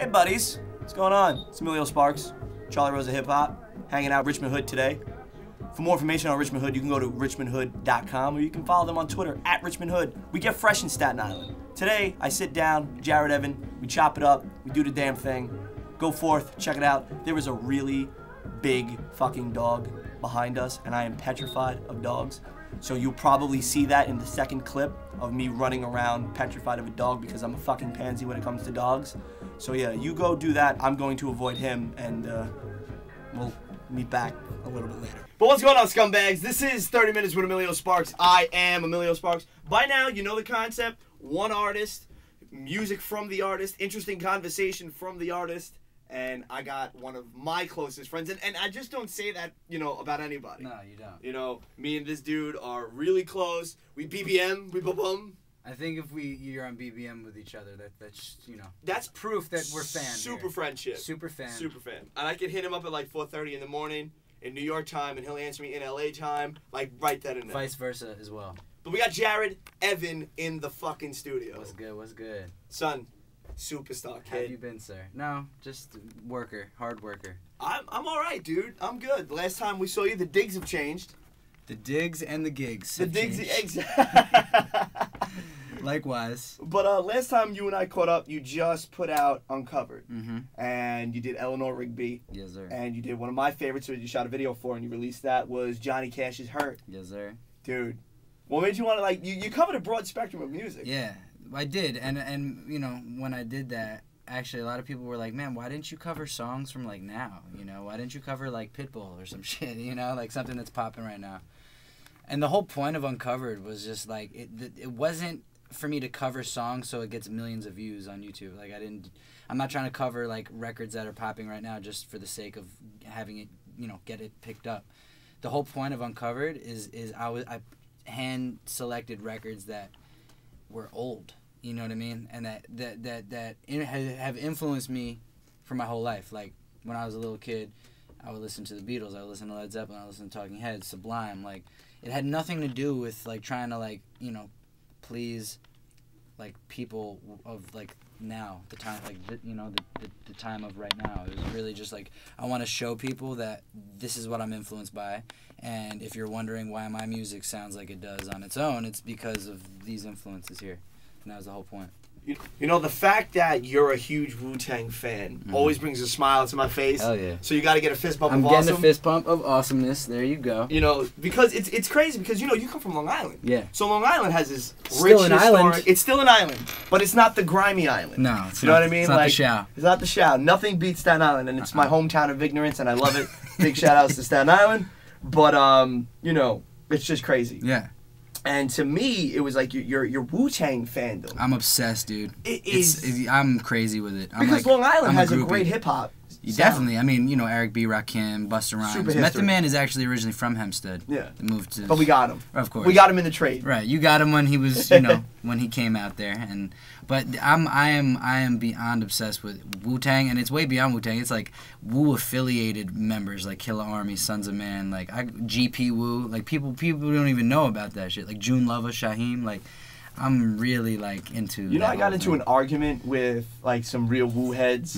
Hey buddies, what's going on? It's Emilio Sparks, Charlie Rosa Hip Hop, hanging out Richmond Hood today. For more information on Richmond Hood, you can go to richmondhood.com or you can follow them on Twitter at Richmond Hood. We get fresh in Staten Island. Today, I sit down, Jared Evan, we chop it up, we do the damn thing. Go forth, check it out. There is a really big fucking dog behind us, and I am petrified of dogs. So you'll probably see that in the second clip of me running around petrified of a dog because I'm a fucking pansy when it comes to dogs. So yeah, you go do that. I'm going to avoid him, and we'll meet back a little bit later. But what's going on, scumbags? This is 30 Minutes with Emilio Sparks. I am Emilio Sparks. By now, you know the concept. One artist, music from the artist, interesting conversation from the artist. And I got one of my closest friends, and I just don't say that, you know, about anybody. No, you don't. You know, me and this dude are really close. We BBM, we bum. I think if you're on BBM with each other, that's you know. That's proof that we're fans. Super here. friendship. Super fan. Super fan. And I can hit him up at like 4:30 in the morning in New York time, and he'll answer me in LA time, like right then and there. Vice versa as well. But we got Jared Evan in the fucking studio. What's good? What's good? Son. Superstar kid. How have you been, sir? No, just worker, hard worker. I'm all right, dude. I'm good. The last time we saw you, the digs have changed. The digs and the gigs. The digs, Likewise. But last time you and I caught up, you just put out Uncovered, Mm-hmm. and you did Eleanor Rigby. Yes, sir. And you did one of my favorites that you shot a video for, and you released that was Johnny Cash's Hurt. Yes, sir. Dude, what made you want to like? You covered a broad spectrum of music. Yeah. I did, and you know, when I did that, actually a lot of people were like, man, why didn't you cover songs from like now, you know, why didn't you cover like Pitbull or some shit, you know, like something that's popping right now. And the whole point of Uncovered was just like, it wasn't for me to cover songs so it gets millions of views on YouTube. Like I'm not trying to cover like records that are popping right now just for the sake of having it, you know, get it picked up. The whole point of Uncovered is I hand selected records that were old, you know what I mean, and that have influenced me for my whole life. Like when I was a little kid, I would listen to the Beatles, I would listen to Led Zeppelin, I would listen to Talking Heads, Sublime. Like it had nothing to do with like trying to like, you know, please like people of like now, the time, like you know, the time of right now. It was really just like I want to show people that this is what I'm influenced by, and if you're wondering why my music sounds like it does on its own, it's because of these influences here, and that was the whole point. You know, the fact that you're a huge Wu-Tang fan always brings a smile to my face. Hell yeah. So you got to get a fist bump of awesome. I'm getting a fist bump of awesomeness. There you go. You know, because it's crazy because, you know, you come from Long Island. Yeah. So Long Island has this Still rich an island. It's still an island, but it's not the grimy island. No, it's you know not, what I mean? It's not like, the show. It's not the show. Nothing beats Staten Island, and it's my hometown of ignorance, and I love it. Big shout outs to Staten Island. But, you know, it's just crazy. Yeah. And to me, it was like your Wu-Tang fandom. I'm obsessed, dude. It's I'm crazy with it. Because like, Long Island has a groupie. great hip-hop sound. Definitely. I mean, you know, Eric B, Rakim, Busta Rhymes. Method Man is actually originally from Hempstead. Yeah. They moved to... But we got him. Of course. We got him in the trade. Right. You got him when he was, you know, when he came out there. But I am beyond obsessed with Wu-Tang, and it's way beyond Wu-Tang. It's like Wu-affiliated members, like Killer Army, Sons of Man, like GP Wu. Like, people don't even know about that shit. Like, June Lova, Shaheem, like... I'm really, like, into... You know, I got into an argument with, like, some real Wu heads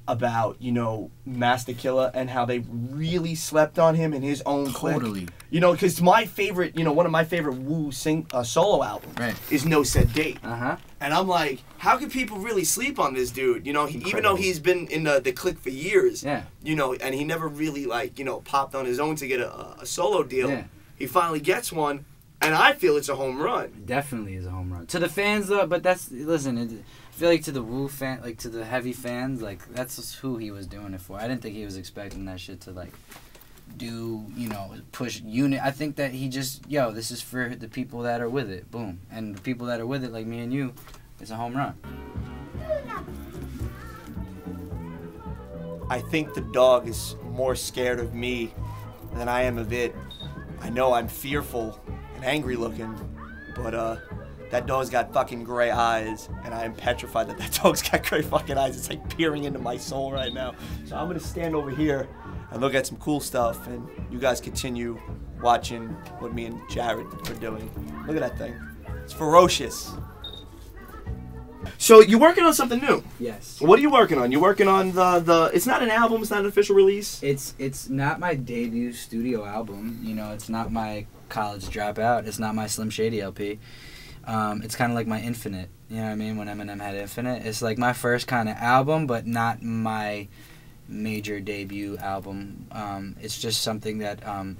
about, you know, Master Killer and how they really slept on him in his own clique. Totally. You know, because my favorite, you know, one of my favorite Wu solo albums is No Said Date. And I'm like, how can people really sleep on this dude? You know, even though he's been in the clique for years, you know, and he never really, like, you know, popped on his own to get a solo deal. He finally gets one. And I feel it's a home run. Definitely is a home run. To the fans, though, but that's... Listen, I feel like to the Wu fan... Like, to the heavy fans, like, that's just who he was doing it for. I didn't think he was expecting that shit to, like, do, you know, push unit. I think that he just... Yo, this is for the people that are with it. Boom. And the people that are with it, like me and you, it's a home run. I think the dog is more scared of me than I am of it. I know I'm fearful and angry looking, but that dog's got fucking gray eyes, and I am petrified that dog's got gray fucking eyes. It's like peering into my soul right now. So I'm gonna stand over here and look at some cool stuff, and you guys continue watching what me and Jared are doing. Look at that thing. It's ferocious. So you're working on something new. Yes. What are you working on? You're working on the. It's not an album. It's not an official release. It's not my debut studio album. You know, it's not my college dropout. It's not my Slim Shady LP. It's kind of like my Infinite. You know what I mean? When Eminem had Infinite, it's like my first kind of album, but not my major debut album. It's just something that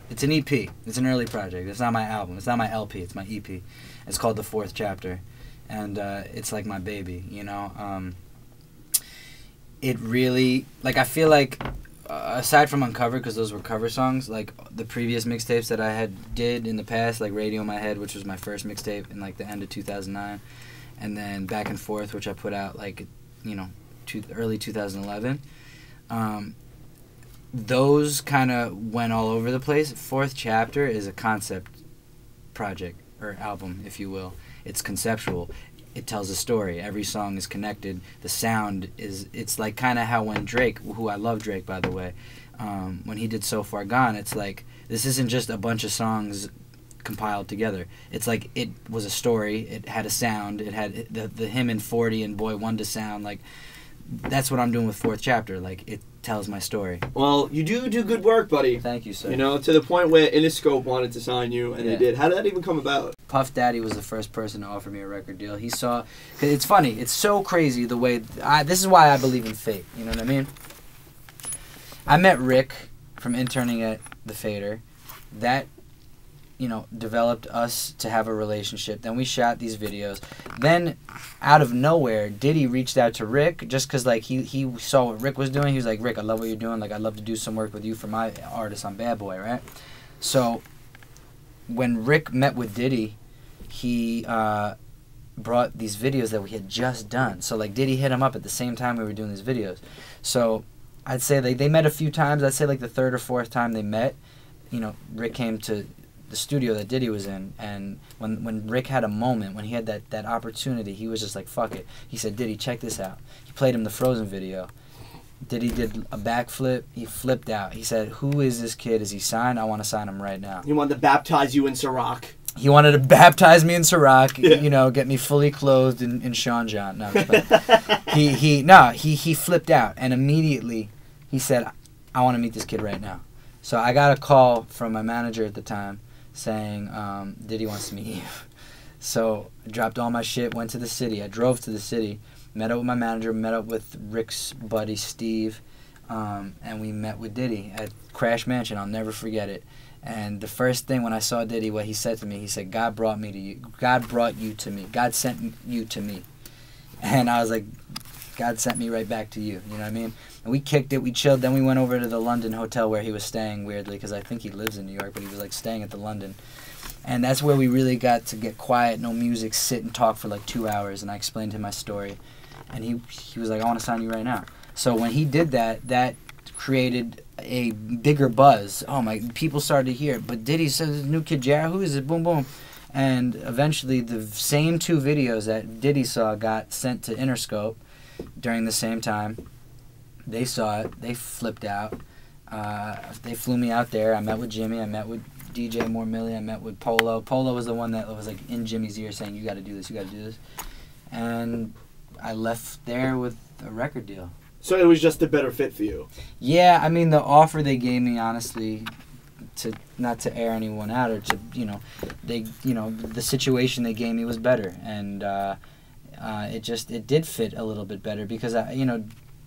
it's an EP. It's an early project. It's not my album. It's not my LP. It's my EP. It's called The Fourth Chapter. And it's like my baby, you know. It really, like, I feel like, aside from Uncovered, because those were cover songs, like, the previous mixtapes that I had did in the past, like Radio in My Head, which was my first mixtape in, like, the end of 2009, and then Back and Forth, which I put out, like, you know, early 2011, those kind of went all over the place. Fourth Chapter is a concept project, or album, if you will. It's conceptual. It tells a story. Every song is connected. The sound is, it's like kind of how when Drake, who I love Drake, by the way, when he did So Far Gone, it's like, this isn't just a bunch of songs compiled together. It's like, it was a story. It had a sound. It had the him and 40 and Boy Wonder sound. Like, that's what I'm doing with Fourth Chapter. Like, it tells my story. Well, you do good work, buddy. Thank you, sir. You know, to the point where Interscope wanted to sign you, and they did. How did that even come about? Puff Daddy was the first person to offer me a record deal. He saw, cause it's funny, it's so crazy the way, this is why I believe in fate, you know what I mean? I met Rick from interning at the Fader. That, you know, developed us to have a relationship. Then we shot these videos. Then, out of nowhere, Diddy reached out to Rick just because, like, he saw what Rick was doing. He was like, Rick, I love what you're doing. Like, I'd love to do some work with you for my artist on Bad Boy, right? So, when Rick met with Diddy, he brought these videos that we had just done. So, like, Diddy hit him up at the same time we were doing these videos. So, I'd say they met a few times. I'd say, like, the third or fourth time they met, you know, Rick came to the studio that Diddy was in, and when Rick had a moment, when he had that opportunity, he was just like, fuck it. He said, Diddy, check this out. He played him the Frozen video. Diddy did a backflip. He flipped out. He said, who is this kid? Is he signed? I want to sign him right now. He wanted to baptize you in Ciroc. He wanted to baptize me in Ciroc, you know, get me fully clothed in Sean John. No, he flipped out, and immediately he said, I want to meet this kid right now. So I got a call from my manager at the time saying, Diddy wants to meet you. So I dropped all my shit, went to the city. I drove to the city, met up with my manager, met up with Rick's buddy Steve, and we met with Diddy at Crash Mansion. I'll never forget it. And the first thing when I saw Diddy, what he said to me, he said, God brought me to you. God brought you to me. God sent you to me. And I was like, God sent me right back to you. You know what I mean? And we kicked it, we chilled, then we went over to the London hotel where he was staying, weirdly, because I think he lives in New York, but he was like staying at the London. And that's where we really got to get quiet, no music, sit and talk for like 2 hours, and I explained to him my story. And he was like, I want to sign you right now. So when he did that, that created a bigger buzz. Oh my, people started to hear it. But Diddy says, new kid, Jared, who is it? Boom, boom. And eventually the same two videos that Diddy saw got sent to Interscope during the same time. They saw it. They flipped out. They flew me out there. I met with Jimmy. I met with DJ More Millie. I met with Polo. Polo was the one that was like in Jimmy's ear saying, you got to do this, you got to do this. And I left there with a record deal. So it was just a better fit for you? Yeah, I mean, the offer they gave me, honestly, to not to air anyone out or to, you know, the situation they gave me was better. And it did fit a little bit better because, you know,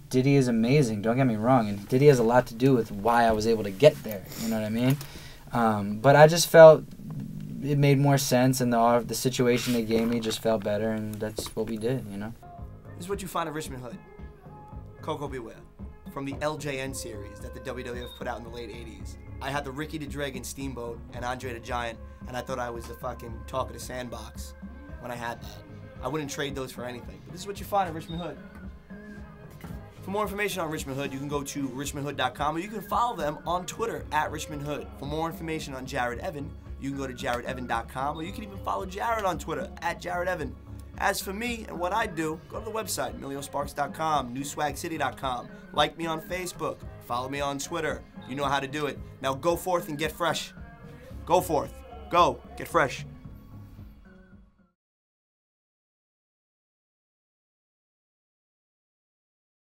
Diddy is amazing, don't get me wrong, and Diddy has a lot to do with why I was able to get there, you know what I mean? But I just felt it made more sense, and the situation they gave me just felt better, and that's what we did, you know? This is what you find at Richmond Hood. Coco Beware, from the LJN series that the WWF put out in the late 80s. I had the Ricky the Dragon Steamboat and Andre the Giant, and I thought I was the fucking talk of the sandbox when I had that. I wouldn't trade those for anything, but this is what you find at Richmond Hood. For more information on Richmond Hood, you can go to richmondhood.com, or you can follow them on Twitter at Richmond Hood. For more information on Jared Evan, you can go to jaredevan.com, or you can even follow Jared on Twitter at Jared Evan. As for me and what I do, go to the website, emiliosparks.com, newswagcity.com. Like me on Facebook. Follow me on Twitter. You know how to do it. Now go forth and get fresh. Go forth. Go. Get fresh.